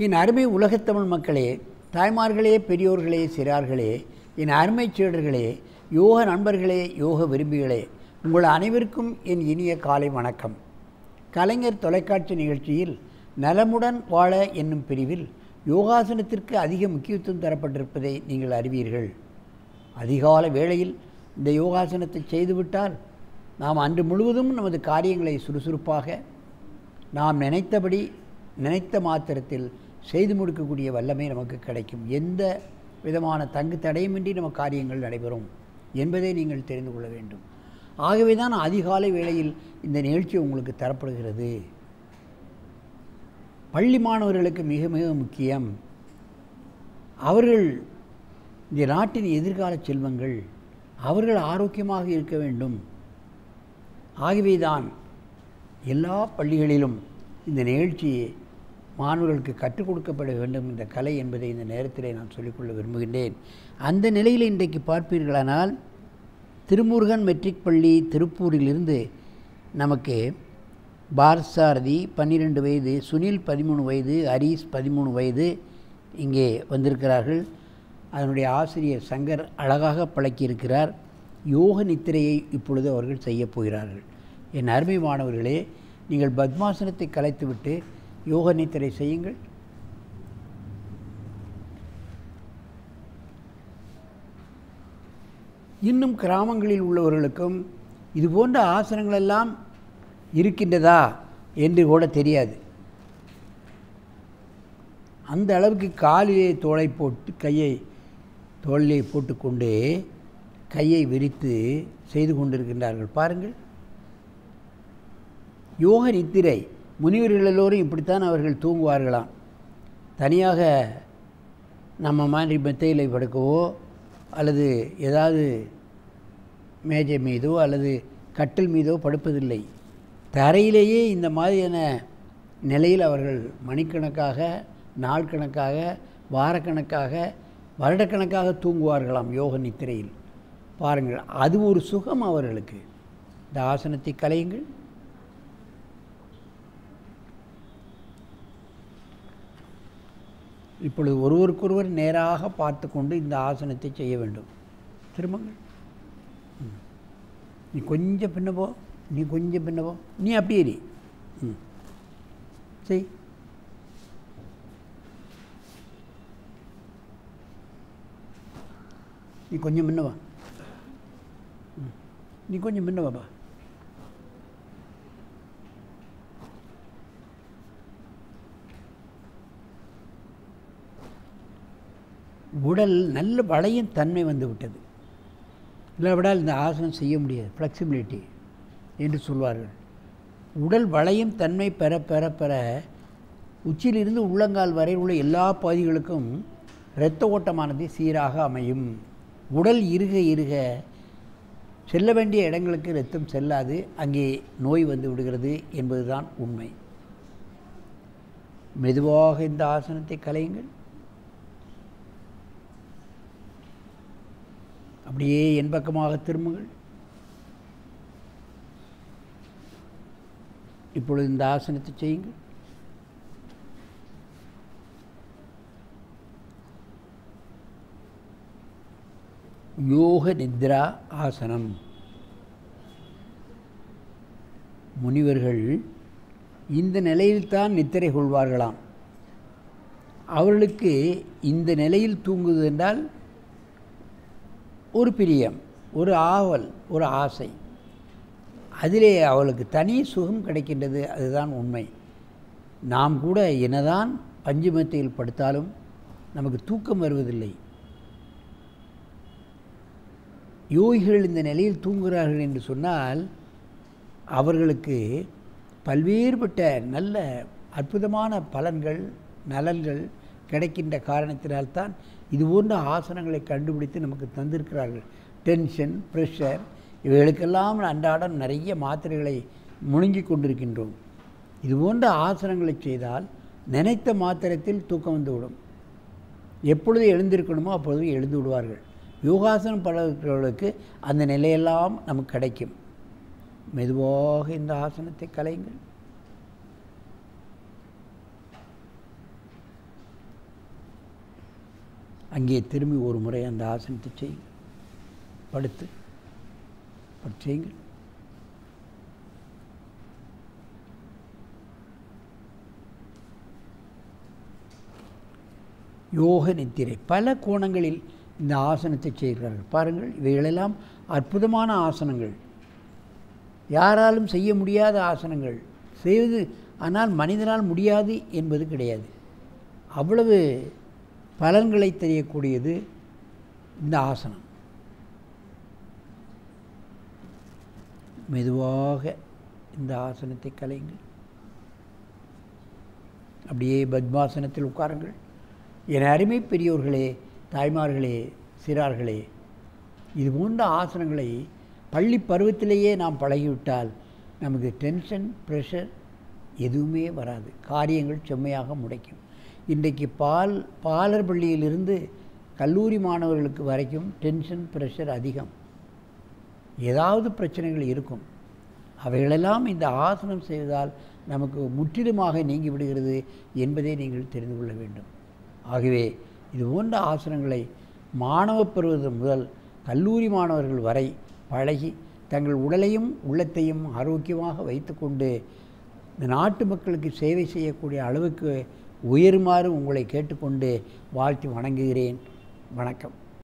என் அருமை உலகத்தமிழ் மக்களே, தாய்மார்களே, பெரியோர்களே, சிறார்களே, என் அருமை சீடர்களே, யோக நண்பர்களே, யோக விரும்பிகளே, உங்கள் அனைவருக்கும் என் இனிய காலை வணக்கம். கலைஞர் தொலைக்காட்சி நிகழ்ச்சியில் நலமுடன் வாழ என்னும் பிரிவில் யோகாசனத்திற்கு அதிக முக்கியத்துவம் தரப்பட்டிருப்பதை நீங்கள் அறிவீர்கள். அதிகால வேளையில் இந்த யோகாசனத்தை செய்துவிட்டால் நாம் அன்று முழுவதும் நமது காரியங்களை சுறுசுறுப்பாக நாம் நினைத்தபடி நினைத்த மாத்திரத்தில் செய்து முடிக்கக்கூடிய வல்லமை நமக்கு கிடைக்கும். எந்த விதமான தங்கு தடையுமின்றி நம்ம காரியங்கள் நடைபெறும் என்பதை நீங்கள் தெரிந்து கொள்ள வேண்டும். ஆகவே தான் அதிகாலை வேளையில் இந்த நிகழ்ச்சி உங்களுக்கு தரப்படுகிறது. பள்ளி மாணவர்களுக்கு மிக மிக முக்கியம். அவர்கள் இந்த நாட்டின் எதிர்கால செல்வங்கள். அவர்கள் ஆரோக்கியமாக இருக்க வேண்டும். ஆகவே தான் எல்லா பள்ளிகளிலும் இந்த நிகழ்ச்சியை மாணவர்களுக்கு கற்றுக் கொடுக்கப்பட வேண்டும் என்ற கலை என்பதை இந்த நேரத்தில் நான் சொல்லிக்கொள்ள விரும்புகின்றேன். அந்த நிலையில் இன்றைக்கு பார்ப்பீர்களானால் திருமுருகன் மெட்ரிக் பள்ளி திருப்பூரிலிருந்து நமக்கு பாரசாரதி 12 வயது, சுனில் 13 வயது, ஹரீஸ் 13 வயது இங்கே வந்திருக்கிறார்கள். அதனுடைய ஆசிரியர் சங்கர் அழகாக பழக்கியிருக்கிறார். யோக நித்திரையை இப்பொழுது அவர்கள் செய்யப் போகிறார்கள். என் அருமை மாணவர்களே, நீங்கள் பத்மாசனத்தை கலைத்துவிட்டு யோக நித்திரை செய்யுங்கள். இன்னும் கிராமங்களில் உள்ளவர்களுக்கும் இது போன்ற ஆசனங்களெல்லாம் இருக்கின்றதா என்று கூட தெரியாது. அந்த அளவுக்கு காலிலே தோளை போட்டு தோளிலே போட்டுக்கொண்டு கையை விரித்து செய்து கொண்டிருக்கின்றார்கள். பாருங்கள், யோக நித்திரை. முனிவர்கள் எல்லோரும் இப்படித்தான் அவர்கள் தூங்குவார்களாம். தனியாக நம்ம மாதிரி மெத்தையில் படுக்கவோ அல்லது ஏதாவது மேஜை மீதோ அல்லது கட்டில் மீதோ படுப்பதில்லை. தரையிலேயே இந்த மாதிரியான நிலையில் அவர்கள் மணிக்கணக்காக, நாள் கணக்காக, வாரக்கணக்காக, வருடக்கணக்காக தூங்குவார்களாம் யோக நித்திரையில். பாருங்கள், அது ஒரு சுகம் அவர்களுக்கு. இந்த ஆசனத்தை கலையுங்கள். இப்பொழுது ஒருவருக்கொருவர் நேராக பார்த்து கொண்டு இந்த ஆசனத்தை செய்ய வேண்டும். திரும்பங்கள். நீ கொஞ்சம் பின்ன போ, நீ கொஞ்சம் பின்ன போ, நீ அப்படியே இரு. செய். நீ கொஞ்சம் முன்ன வா, நீ கொஞ்சம் முன்ன வாப்பா. உடல் நல்ல வளையும் தன்மை வந்து விட்டது. இல்லாவிடால் இந்த ஆசனம் செய்ய முடியாது. ஃப்ளெக்சிபிலிட்டி என்று சொல்வார்கள். உடல் வளையும் தன்மை பெற பெற பெற உச்சியிலிருந்து உள்ளங்கால் வரை உள்ள எல்லா பகுதிகளுக்கும் இரத்த ஓட்டமானது சீராக அமையும். உடல் இறுக இறுக செல்ல வேண்டிய இடங்களுக்கு இரத்தம் செல்லாது, அங்கே நோய் வந்து விடுகிறது என்பதுதான் உண்மை. மெதுவாக இந்த ஆசனத்தை கலையுங்கள். அப்படியே என் பக்கமாக திரும்புங்கள். இப்பொழுது இந்த ஆசனத்தை செய்யுங்கள். யோக நித்ரா ஆசனம். முனிவர்கள் இந்த நிலையில்தான் நித்திரை கொள்வார்களாம். அவர்களுக்கு இந்த நிலையில் தூங்குவது என்றால் ஒரு பிரியம், ஒரு ஆவல், ஒரு ஆசை. அதிலே அவளுக்கு தனி சுகம் கிடைக்கின்றது. அதுதான் உண்மை. நாம் கூட என்னதான் பஞ்சுமெத்தையில் படுத்தாலும் நமக்கு தூக்கம் வருவதில்லை. யோகிகள் இந்த நிலையில் தூங்குகிறார்கள் என்று சொன்னால் அவர்களுக்கு பல்வேறுபட்ட நல்ல அற்புதமான பலன்கள், நலன்கள் கிடைக்கின்ற காரணத்தினால்தான் இது போன்ற ஆசனங்களை கண்டுபிடித்து நமக்கு தந்திருக்கிறார்கள். டென்ஷன், ப்ரெஷர் இவைகளுக்கெல்லாம் அன்றாடம் நிறைய மாத்திரைகளை முழுங்கி கொண்டிருக்கின்றோம். இது போன்ற ஆசனங்களை செய்தால் நினைத்த மாத்திரத்தில் தூக்கம் வந்துவிடும். எப்பொழுது எழுந்திருக்கணுமோ அப்பொழுது எழுந்து விடுவார்கள். யோகாசனம் பழகிறவர்களுக்கு அந்த நிலையெல்லாம் நமக்கு கிடைக்கும். மெதுவாக இந்த ஆசனத்தை கலையுங்கள். அங்கே திரும்பி ஒரு முறை அந்த ஆசனத்தை செய்யுங்கள். படுத்து செய்யுங்கள். யோக நித்திரை பல கோணங்களில் இந்த ஆசனத்தை செய்கிறார்கள். பாருங்கள், இவைகளெல்லாம் அற்புதமான ஆசனங்கள், யாராலும் செய்ய முடியாத ஆசனங்கள். செய்வது ஆனால் மனிதனால் முடியாது என்பது கிடையாது. அவ்வளவு பலன்களை தெரியக்கூடியது இந்த ஆசனம். மெதுவாக இந்த ஆசனத்தை கலையுங்கள். அப்படியே பத்மாசனத்தில் உட்காருங்கள். என் அருமை பெரியோர்களே, தாய்மார்களே, சிறார்களே, இது போன்ற ஆசனங்களை பள்ளி பருவத்திலேயே நாம் பழகிவிட்டால் நமக்கு டென்ஷன், ப்ரெஷர் எதுவுமே வராது. காரியங்கள் செம்மையாக முடைக்கும். இன்றைக்கு பாலர் பள்ளியிலிருந்து கல்லூரி மாணவர்களுக்கு வரைக்கும் டென்ஷன், ப்ரெஷர் அதிகம். ஏதாவது பிரச்சனைகள் இருக்கும். அவைகளெல்லாம் இந்த ஆசனம் செய்வதால் நமக்கு முற்றிலுமாக நீங்கிவிடுகிறது என்பதை நீங்கள் தெரிந்து கொள்ள வேண்டும். ஆகவே இது போன்ற ஆசனங்களை மாணவ பருவம் முதல் கல்லூரி மாணவர்கள் வரை பழகி தங்கள் உடலையும் உள்ளத்தையும் ஆரோக்கியமாக வைத்துக்கொண்டு இந்த நாட்டு மக்களுக்கு சேவை செய்யக்கூடிய அளவுக்கு உயருமாறு உங்களை கேட்டுக்கொண்டு வாழ்த்தி வணங்குகிறேன். வணக்கம்.